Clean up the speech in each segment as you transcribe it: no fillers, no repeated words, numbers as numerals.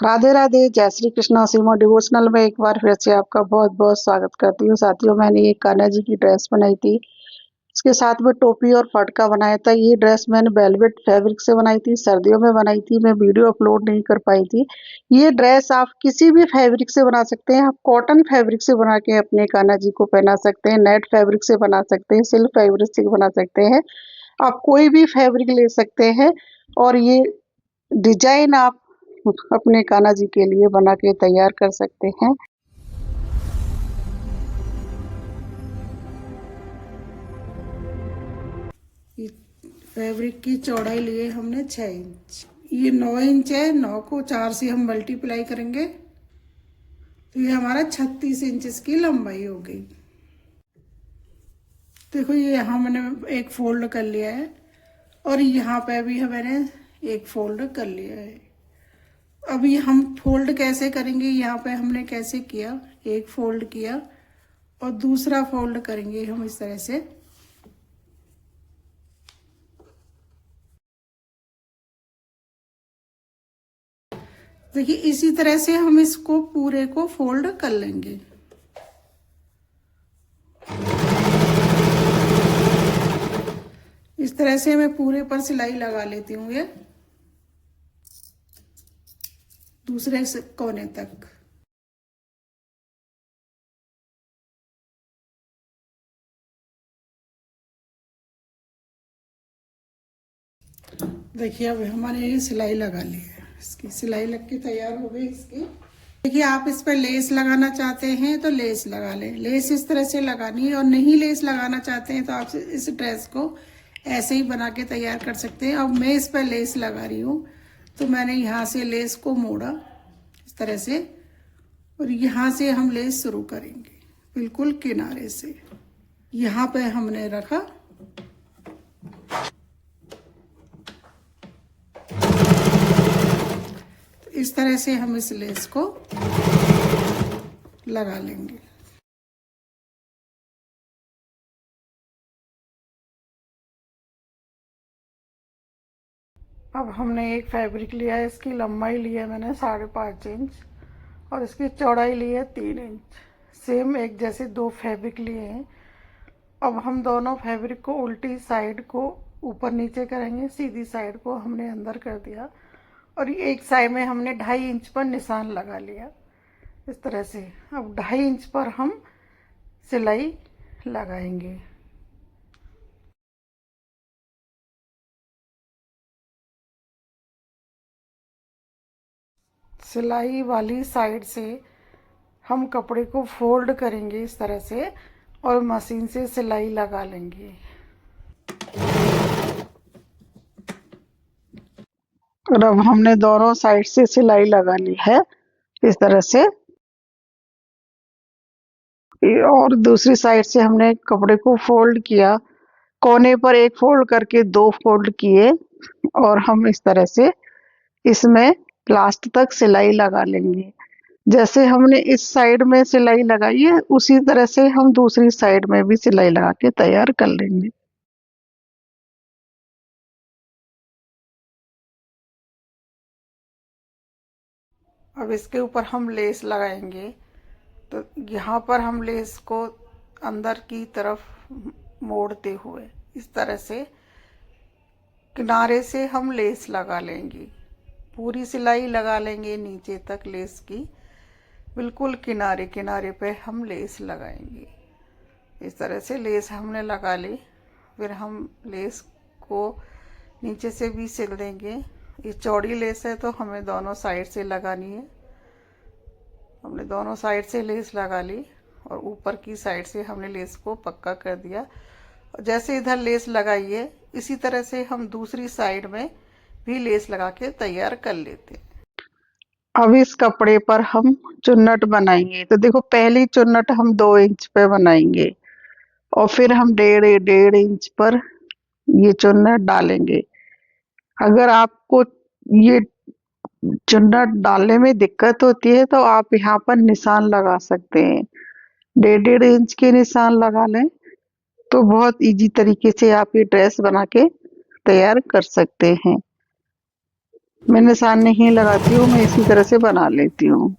राधे राधे, जय श्री कृष्णा। सीमा डिवोशनल में एक बार फिर से आपका बहुत बहुत स्वागत करती हूँ। साथियों, मैंने एक कान्हा जी की ड्रेस बनाई थी। इसके साथ में टोपी और फटका बनाया था। ये ड्रेस मैंने वेलवेट फैब्रिक से बनाई थी, सर्दियों में बनाई थी। मैं वीडियो अपलोड नहीं कर पाई थी। ये ड्रेस आप किसी भी फैब्रिक से बना सकते हैं। आप कॉटन फैब्रिक से बना के अपने कान्हा जी को पहना सकते हैं, नेट फैब्रिक से बना सकते हैं, सिल्क फैब्रिक से बना सकते हैं। आप कोई भी फैब्रिक ले सकते हैं और ये डिजाइन आप अपने कान्हा जी के लिए बना के तैयार कर सकते हैं। ये फैब्रिक की चौड़ाई लिए हमने 6 इंच। ये 9 इंच है। 9 को 4 से हम मल्टीप्लाई करेंगे तो ये हमारा 36 इंच इसकी लंबाई हो गई। देखो, ये यहाँ मैंने एक फोल्ड कर लिया है और यहाँ पे भी मैंने एक फोल्ड कर लिया है। अभी हम फोल्ड कैसे करेंगे, यहाँ पे हमने कैसे किया, एक फोल्ड किया और दूसरा फोल्ड करेंगे हम इस तरह से। देखिए, इसी तरह से हम इसको पूरे को फोल्ड कर लेंगे। इस तरह से मैं पूरे पर सिलाई लगा लेती हूँ, ये दूसरे कोने तक। देखिए, अब हमारे ये सिलाई लगा ली है। इसकी सिलाई लग के तैयार हो गई इसकी। देखिए, आप इस पर लेस लगाना चाहते हैं तो लेस लगा लें। लेस इस तरह से लगानी है, और नहीं लेस लगाना चाहते हैं तो आप इस ड्रेस को ऐसे ही बना के तैयार कर सकते हैं। अब मैं इस पर लेस लगा रही हूँ तो मैंने यहाँ से लेस को मोड़ा इस तरह से, और यहाँ से हम लेस शुरू करेंगे बिल्कुल किनारे से। यहाँ पे हमने रखा, इस तरह से हम इस लेस को लगा लेंगे। अब हमने एक फैब्रिक लिया है, इसकी लंबाई ली है मैंने 5.5 इंच और इसकी चौड़ाई ली है 3 इंच। सेम एक जैसे दो फैब्रिक लिए हैं। अब हम दोनों फैब्रिक को उल्टी साइड को ऊपर नीचे करेंगे, सीधी साइड को हमने अंदर कर दिया और एक साइड में हमने 2.5 इंच पर निशान लगा लिया इस तरह से। अब 2.5 इंच पर हम सिलाई लगाएंगे। सिलाई वाली साइड से हम कपड़े को फोल्ड करेंगे इस तरह से और मशीन से सिलाई लगा लेंगे। और अब हमने दोनों साइड से सिलाई लगा ली है इस तरह से, और दूसरी साइड से हमने कपड़े को फोल्ड किया। कोने पर एक फोल्ड करके 2 फोल्ड किए और हम इस तरह से इसमें लास्ट तक सिलाई लगा लेंगे। जैसे हमने इस साइड में सिलाई लगाई है उसी तरह से हम दूसरी साइड में भी सिलाई लगा के तैयार कर लेंगे। अब इसके ऊपर हम लेस लगाएंगे तो यहाँ पर हम लेस को अंदर की तरफ मोड़ते हुए इस तरह से किनारे से हम लेस लगा लेंगे। पूरी सिलाई लगा लेंगे नीचे तक लेस की, बिल्कुल किनारे किनारे पे हम लेस लगाएंगे। इस तरह से लेस हमने लगा ली। फिर हम लेस को नीचे से भी सिल देंगे। ये चौड़ी लेस है तो हमें दोनों साइड से लगानी है। हमने दोनों साइड से लेस लगा ली और ऊपर की साइड से हमने लेस को पक्का कर दिया। और जैसे इधर लेस लगाई है इसी तरह से हम दूसरी साइड में भी लेस लगा के तैयार कर लेते हैं। अब इस कपड़े पर हम चुन्नट बनाएंगे। तो देखो, पहली चुन्नट हम 2 इंच पे बनाएंगे और फिर हम डेढ़ इंच पर ये चुन्नट डालेंगे। अगर आपको ये चुन्नट डालने में दिक्कत होती है तो आप यहाँ पर निशान लगा सकते हैं। डेढ़ इंच के निशान लगा लें तो बहुत इजी तरीके से आप ये ड्रेस बना के तैयार कर सकते हैं। मैं निशान नहीं लगाती हूँ, मैं इसी तरह से बना लेती हूँ।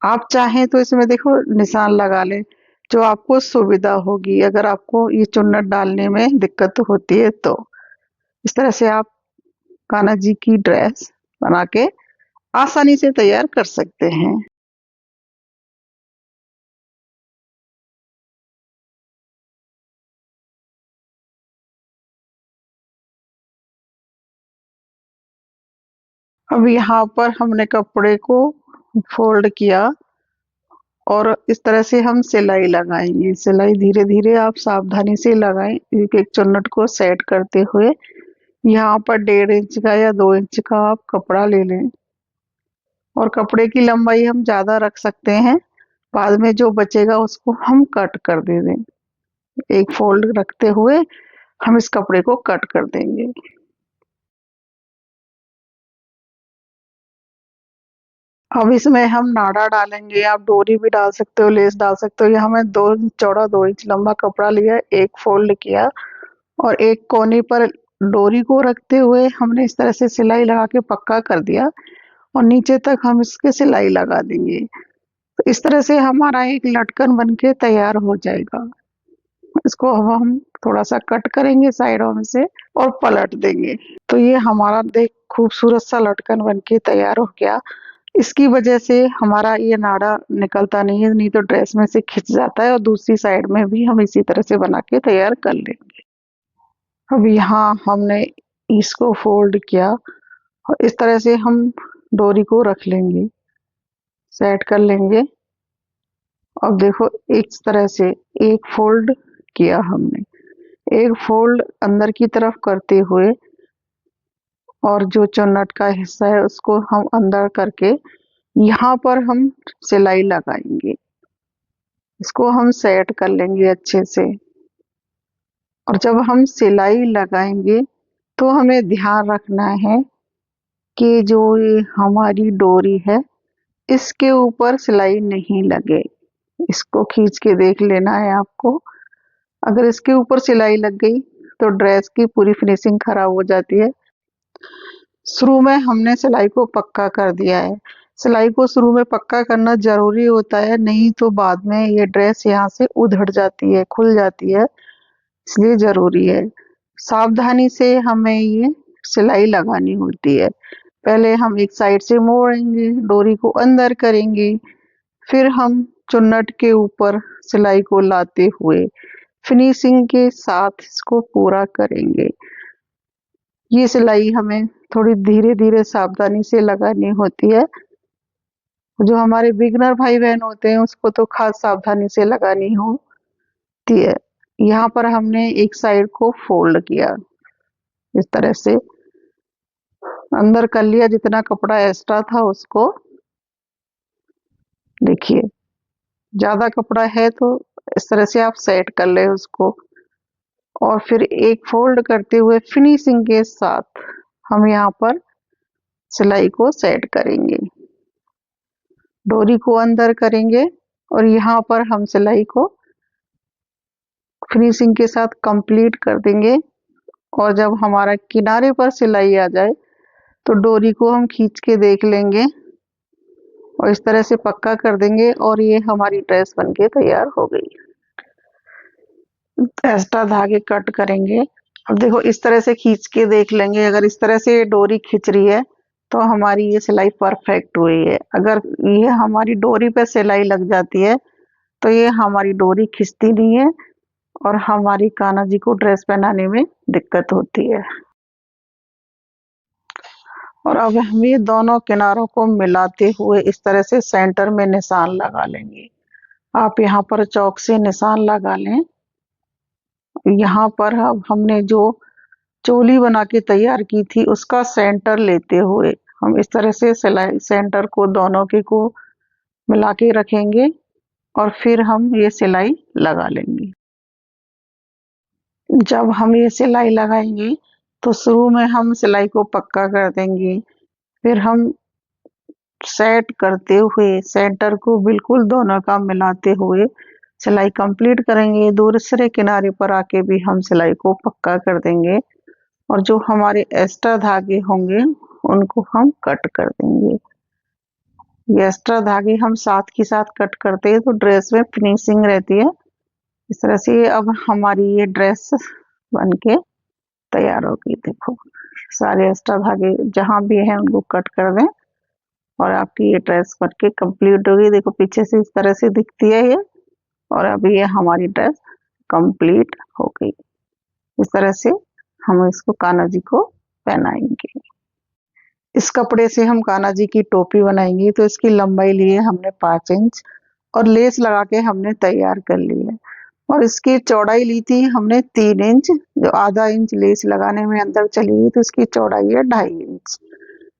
आप चाहें तो इसमें देखो निशान लगा लें, जो आपको सुविधा होगी। अगर आपको ये चुन्नट डालने में दिक्कत होती है तो इस तरह से आप कान्हा जी की ड्रेस बना के आसानी से तैयार कर सकते हैं। अब यहाँ पर हमने कपड़े को फोल्ड किया और इस तरह से हम सिलाई लगाएंगे। सिलाई धीरे धीरे आप सावधानी से लगाएं, एक एक चुन्नट को सेट करते हुए। यहाँ पर 1.5 इंच का या 2 इंच का आप कपड़ा ले लें और कपड़े की लंबाई हम ज्यादा रख सकते हैं, बाद में जो बचेगा उसको हम कट कर दे दें। एक फोल्ड रखते हुए हम इस कपड़े को कट कर देंगे। अब इसमें हम नाड़ा डालेंगे, आप डोरी भी डाल सकते हो, लेस डाल सकते हो। यहाँ मैं 2 इंच चौड़ा 2 इंच लंबा कपड़ा लिया, एक फोल्ड किया और एक कोने पर डोरी को रखते हुए हमने इस तरह से सिलाई लगा के पक्का कर दिया और नीचे तक हम इसके सिलाई लगा देंगे। तो इस तरह से हमारा एक लटकन बनके तैयार हो जाएगा। इसको अब हम थोड़ा सा कट करेंगे साइडों में से और पलट देंगे। तो ये हमारा देख खूबसूरत सा लटकन बनके तैयार हो गया। इसकी वजह से हमारा ये नाड़ा निकलता नहीं है, नहीं तो ड्रेस में से खिंच जाता है। और दूसरी साइड में भी हम इसी तरह से बना के तैयार कर लेंगे। अब यहाँ हमने इसको फोल्ड किया और इस तरह से हम डोरी को रख लेंगे, सेट कर लेंगे। अब देखो इस तरह से एक फोल्ड किया हमने, एक फोल्ड अंदर की तरफ करते हुए और जो चुन्नट का हिस्सा है उसको हम अंदर करके यहाँ पर हम सिलाई लगाएंगे। इसको हम सेट कर लेंगे अच्छे से। और जब हम सिलाई लगाएंगे तो हमें ध्यान रखना है कि जो ये हमारी डोरी है इसके ऊपर सिलाई नहीं लगे। इसको खींच के देख लेना है आपको। अगर इसके ऊपर सिलाई लग गई तो ड्रेस की पूरी फिनिशिंग खराब हो जाती है। शुरू में हमने सिलाई को पक्का कर दिया है। सिलाई को शुरू में पक्का करना जरूरी होता है, नहीं तो बाद में ये ड्रेस यहाँ से उधड़ जाती है, खुल जाती है, इसलिए जरूरी है। सावधानी से हमें ये सिलाई लगानी होती है। पहले हम एक साइड से मोड़ेंगे, डोरी को अंदर करेंगे, फिर हम चुन्नट के ऊपर सिलाई को लाते हुए फिनिशिंग के साथ इसको पूरा करेंगे। ये सिलाई हमें थोड़ी धीरे धीरे सावधानी से लगानी होती है। जो हमारे बिगनर भाई बहन होते हैं उसको तो खास सावधानी से लगानी होती है। यहाँ पर हमने एक साइड को फोल्ड किया, इस तरह से अंदर कर लिया, जितना कपड़ा एक्स्ट्रा था उसको। देखिए ज्यादा कपड़ा है तो इस तरह से आप सेट कर ले उसको और फिर एक फोल्ड करते हुए फिनिशिंग के साथ हम यहाँ पर सिलाई को सेट करेंगे, डोरी को अंदर करेंगे और यहाँ पर हम सिलाई को फिनिशिंग के साथ कंप्लीट कर देंगे। और जब हमारा किनारे पर सिलाई आ जाए तो डोरी को हम खींच के देख लेंगे और इस तरह से पक्का कर देंगे और ये हमारी ड्रेस बनके तैयार हो गई। एक्स्ट्रा धागे कट करेंगे। अब देखो इस तरह से खींच के देख लेंगे, अगर इस तरह से डोरी खींच रही है तो हमारी ये सिलाई परफेक्ट हुई है। अगर ये हमारी डोरी पे सिलाई लग जाती है तो ये हमारी डोरी खिंचती नहीं है और हमारी कान्हा जी को ड्रेस पहनाने में दिक्कत होती है। और अब हम ये दोनों किनारों को मिलाते हुए इस तरह से सेंटर में निशान लगा लेंगे। आप यहाँ पर चौक से निशान लगा लें। यहाँ पर अब हमने जो चोली बना के तैयार की थी उसका सेंटर लेते हुए हम इस तरह से सिलाई सेंटर को दोनों के को मिला के रखेंगे और फिर हम ये सिलाई लगा लेंगे। जब हम ये सिलाई लगाएंगे तो शुरू में हम सिलाई को पक्का कर देंगे, फिर हम सेट करते हुए सेंटर को बिल्कुल दोनों का मिलाते हुए सिलाई कंप्लीट करेंगे। दूसरे किनारे पर आके भी हम सिलाई को पक्का कर देंगे और जो हमारे एक्स्ट्रा धागे होंगे उनको हम कट कर देंगे। ये एक्स्ट्रा धागे हम साथ के साथ कट करते हैं तो ड्रेस में फिनिशिंग रहती है। इस तरह से अब हमारी ये ड्रेस बन के तैयार होगी। देखो सारे एक्स्ट्रा धागे जहाँ भी हैं उनको कट कर दें और आपकी ये ड्रेस बन के कंप्लीट होगी। देखो पीछे से इस तरह से दिखती है ये, और अभी ये हमारी ड्रेस कंप्लीट हो गई। इस तरह से हम इसको कान्हा जी को पहनाएंगे। इस कपड़े से हम कान्हा जी की टोपी बनाएंगे। तो इसकी लंबाई ली है हमने 5 इंच और लेस लगा के हमने तैयार कर ली है। और इसकी चौड़ाई ली थी हमने 3 इंच, जो आधा इंच लेस लगाने में अंदर चली गई तो इसकी चौड़ाई है 2.5 इंच।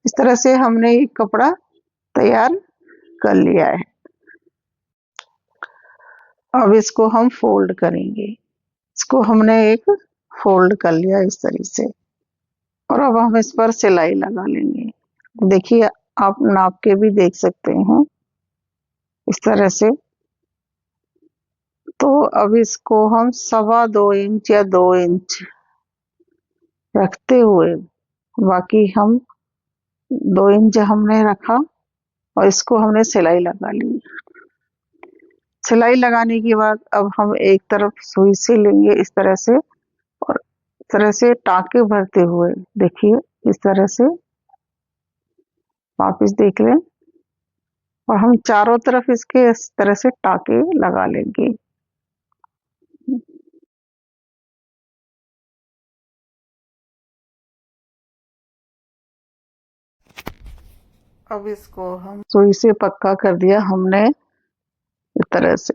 इस तरह से हमने ये कपड़ा तैयार कर लिया है। अब इसको हम फोल्ड करेंगे। इसको हमने एक फोल्ड कर लिया इस तरह से, और अब हम इस पर सिलाई लगा लेंगे। देखिए आप नाप के भी देख सकते हैं इस तरह से। तो अब इसको हम 2.25 इंच या 2 इंच रखते हुए, बाकी हम 2 इंच हमने रखा और इसको हमने सिलाई लगा ली। सिलाई लगाने के बाद अब हम एक तरफ सुई से लेंगे इस तरह से, और इस तरह से टाँके भरते हुए देखिए इस तरह से वापिस देख लें, और हम चारों तरफ इसके इस तरह से टाँके लगा लेंगे। अब इसको हम सुई से पक्का कर दिया हमने, इस तरह से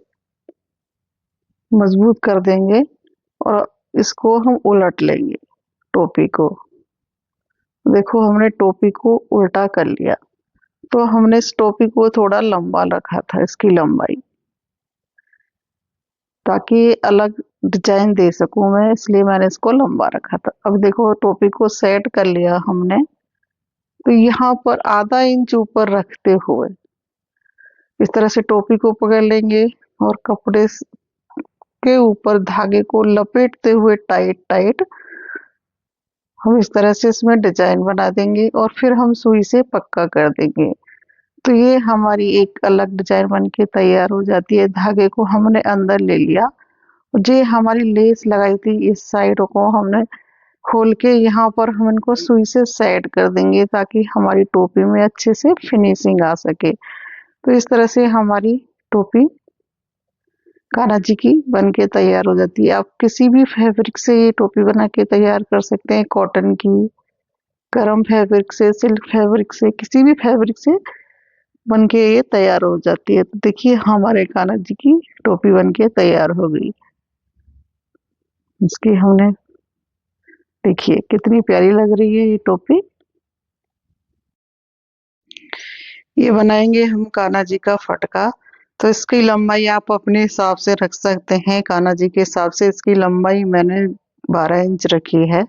मजबूत कर देंगे और इसको हम उलट लेंगे टोपी को। देखो हमने टोपी को उल्टा कर लिया। तो हमने इस टोपी को थोड़ा लंबा रखा था, इसकी लंबाई, ताकि अलग डिजाइन दे सकूं मैं, इसलिए मैंने इसको लंबा रखा था। अब देखो टोपी को सेट कर लिया हमने। तो यहाँ पर आधा इंच ऊपर रखते हुए इस तरह से टोपी को पकड़ लेंगे और कपड़े के ऊपर धागे को लपेटते हुए टाइट टाइट हम इस तरह से इसमें डिजाइन बना देंगे और फिर हम सुई से पक्का कर देंगे। तो ये हमारी एक अलग डिजाइन बन के तैयार हो जाती है। धागे को हमने अंदर ले लिया, जो हमारी लेस लगाई थी इस साइड को हमने खोल के यहाँ पर हम इनको सुई से सेट कर देंगे ताकि हमारी टोपी में अच्छे से फिनिशिंग आ सके। तो इस तरह से हमारी टोपी कान्हा जी की बन के तैयार हो जाती है। आप किसी भी फैब्रिक से ये टोपी बना के तैयार कर सकते हैं, कॉटन की, गरम फैब्रिक से, सिल्क फैब्रिक से, किसी भी फैब्रिक से बन के ये तैयार हो जाती है। तो देखिए हमारे कान्हा जी की टोपी बन के तैयार हो गई। इसकी हमने देखिए कितनी प्यारी लग रही है ये टोपी। ये बनाएंगे हम कान्हा जी का फटका। तो इसकी लंबाई आप अपने हिसाब से रख सकते हैं। कान्हा जी के हिसाब से इसकी लंबाई मैंने 12 इंच रखी है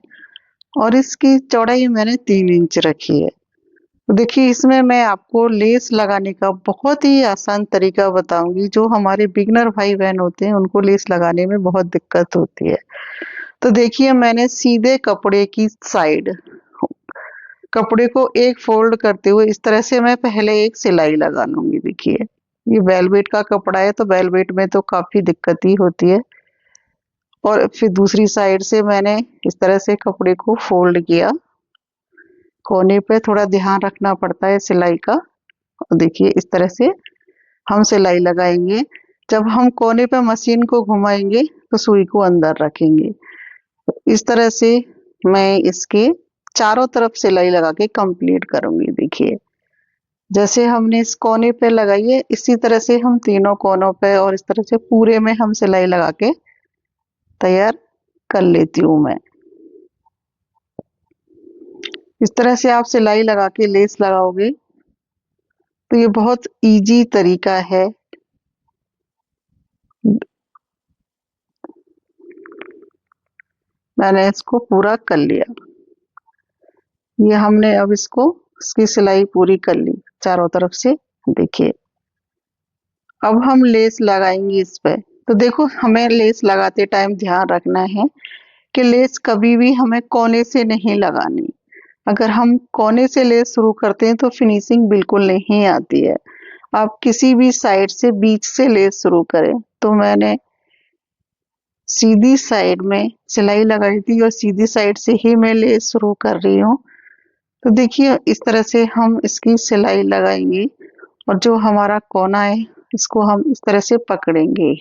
और इसकी चौड़ाई मैंने 3 इंच रखी है। तो देखिए इसमें मैं आपको लेस लगाने का बहुत ही आसान तरीका बताऊंगी। जो हमारे बिगनर भाई बहन होते हैं उनको लेस लगाने में बहुत दिक्कत होती है। तो देखिए मैंने सीधे कपड़े की साइड कपड़े को एक फोल्ड करते हुए इस तरह से मैं पहले एक सिलाई लगा लूंगी। देखिए ये वेलवेट का कपड़ा है तो वेलवेट में तो काफी दिक्कत ही होती है। और फिर दूसरी साइड से मैंने इस तरह से कपड़े को फोल्ड किया। कोने पे थोड़ा ध्यान रखना पड़ता है सिलाई का। और देखिए इस तरह से हम सिलाई लगाएंगे। जब हम कोने पे मशीन को घुमाएंगे तो सुई को अंदर रखेंगे। इस तरह से मैं इसके चारों तरफ सिलाई लगा के कंप्लीट करूंगी। देखिए जैसे हमने इस कोने पे लगाई है इसी तरह से हम तीनों कोनों पे और इस तरह से पूरे में हम सिलाई लगा के तैयार कर लेती हूँ मैं। इस तरह से आप सिलाई लगा के लेस लगाओगे तो ये बहुत इजी तरीका है। मैंने इसको पूरा कर लिया। ये हमने अब इसकी सिलाई पूरी कर ली चारों तरफ से। देखिए अब हम लेस लगाएंगे इस पे। तो देखो हमें लेस लगाते टाइम ध्यान रखना है कि लेस कभी भी हमें कोने से नहीं लगानी। अगर हम कोने से लेस शुरू करते हैं तो फिनिशिंग बिल्कुल नहीं आती है। आप किसी भी साइड से बीच से लेस शुरू करें। तो मैंने सीधी साइड में सिलाई लगाई थी और सीधी साइड से ही मैं लेस शुरू कर रही हूँ। तो देखिए इस तरह से हम इसकी सिलाई लगाएंगे और जो हमारा कोना है इसको हम इस तरह से पकड़ेंगे।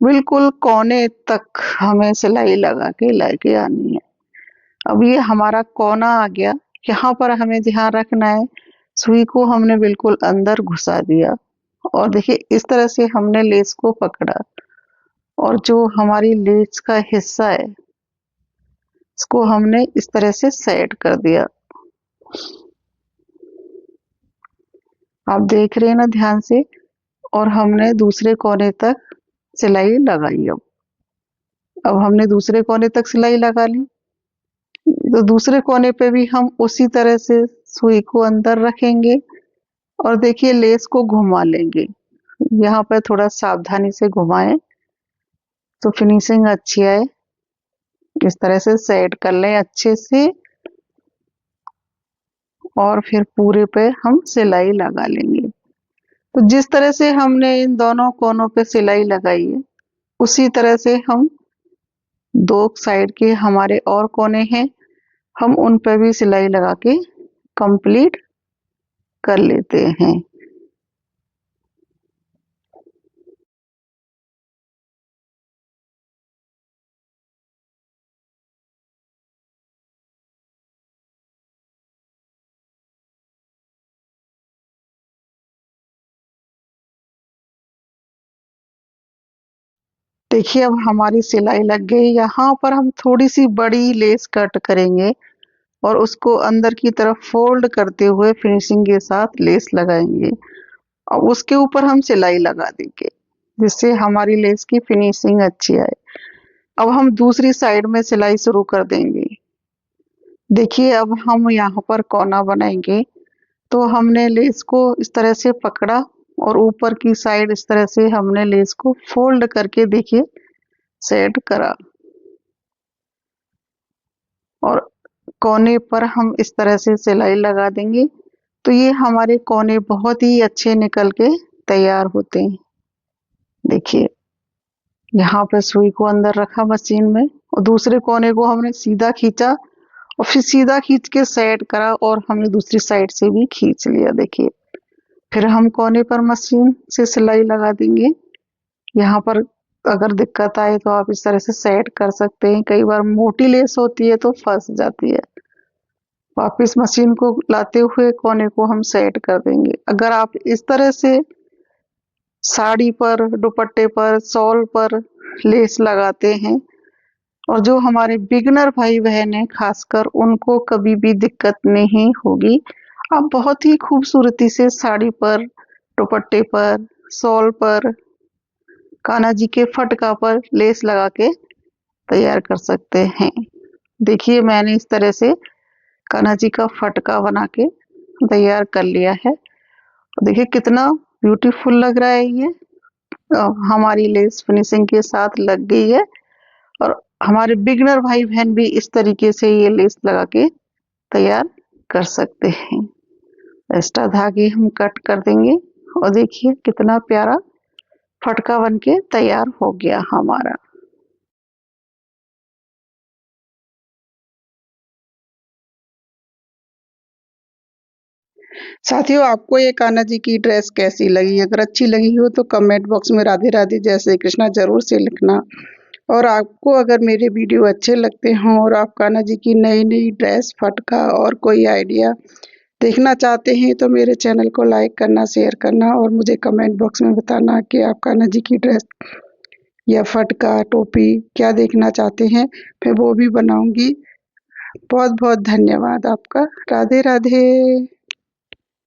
बिल्कुल कोने तक हमें सिलाई लगा के लेके आनी है। अब ये हमारा कोना आ गया। यहाँ पर हमें ध्यान रखना है, सुई को हमने बिल्कुल अंदर घुसा दिया और देखिए इस तरह से हमने लेस को पकड़ा और जो हमारी लेस का हिस्सा है इसको हमने इस तरह से सेट कर दिया। आप देख रहे हैं ना ध्यान से। और हमने दूसरे कोने तक सिलाई लगाई। अब हमने दूसरे कोने तक सिलाई लगा ली। तो दूसरे कोने पे भी हम उसी तरह से सुई को अंदर रखेंगे और देखिए लेस को घुमा लेंगे। यहाँ पर थोड़ा सावधानी से घुमाएं तो फिनिशिंग अच्छी आए। इस तरह से सेट कर लें अच्छे से और फिर पूरे पे हम सिलाई लगा लेंगे। तो जिस तरह से हमने इन दोनों कोनों पे सिलाई लगाई है उसी तरह से हम दो साइड के हमारे और कोने हैं हम उन पे भी सिलाई लगा के कंप्लीट कर लेते हैं। देखिए अब हमारी सिलाई लग गई। यहाँ पर हम थोड़ी सी बड़ी लेस कट करेंगे और उसको अंदर की तरफ फोल्ड करते हुए फिनिशिंग के साथ लेस लगाएंगे और उसके ऊपर हम सिलाई लगा देंगे जिससे हमारी लेस की फिनिशिंग अच्छी आए। अब हम दूसरी साइड में सिलाई शुरू कर देंगे। देखिए अब हम यहाँ पर कोना बनाएंगे तो हमने लेस को इस तरह से पकड़ा और ऊपर की साइड इस तरह से हमने लेस को फोल्ड करके देखिए सेट करा और कोने पर हम इस तरह से सिलाई लगा देंगे तो ये हमारे कोने बहुत ही अच्छे निकल के तैयार होते हैं। देखिए यहाँ पे सुई को अंदर रखा मशीन में और दूसरे कोने को हमने सीधा खींचा और फिर सीधा खींच के सेट करा और हमने दूसरी साइड से भी खींच लिया। देखिए फिर हम कोने पर मशीन से सिलाई लगा देंगे। यहाँ पर अगर दिक्कत आए तो आप इस तरह से सेट कर सकते हैं। कई बार मोटी लेस होती है तो फंस जाती है। वापिस मशीन को लाते हुए कोने को हम सेट कर देंगे। अगर आप इस तरह से साड़ी पर, दुपट्टे पर, शॉल पर लेस लगाते हैं और जो हमारे बिगनर भाई बहन हैं खासकर उनको कभी भी दिक्कत नहीं होगी। आप बहुत ही खूबसूरती से साड़ी पर, दुपट्टे पर, शॉल पर, कान्हा जी के फटका पर लेस लगा के तैयार कर सकते हैं। देखिए मैंने इस तरह से कान्हा जी का फटका बना के तैयार कर लिया है। देखिए कितना ब्यूटीफुल लग रहा है ये। हमारी लेस फिनिशिंग के साथ लग गई है और हमारे बिगनर भाई बहन भी इस तरीके से ये लेस लगा के तैयार कर सकते हैं। एक्स्ट्रा धागे हम कट कर देंगे और देखिए कितना प्यारा फटका बन के तैयार हो गया हमारा। साथियों आपको ये कान्हा जी की ड्रेस कैसी लगी? अगर अच्छी लगी हो तो कमेंट बॉक्स में राधे राधे जय श्री कृष्णा जरूर से लिखना। और आपको अगर मेरे वीडियो अच्छे लगते हों और आप कान्हा जी की नई नई ड्रेस, फटका और कोई आइडिया देखना चाहते हैं तो मेरे चैनल को लाइक करना, शेयर करना और मुझे कमेंट बॉक्स में बताना कि आप कान्हा जी की ड्रेस या फटका, टोपी क्या देखना चाहते हैं। मैं वो भी बनाऊंगी। बहुत बहुत धन्यवाद आपका। राधे राधे।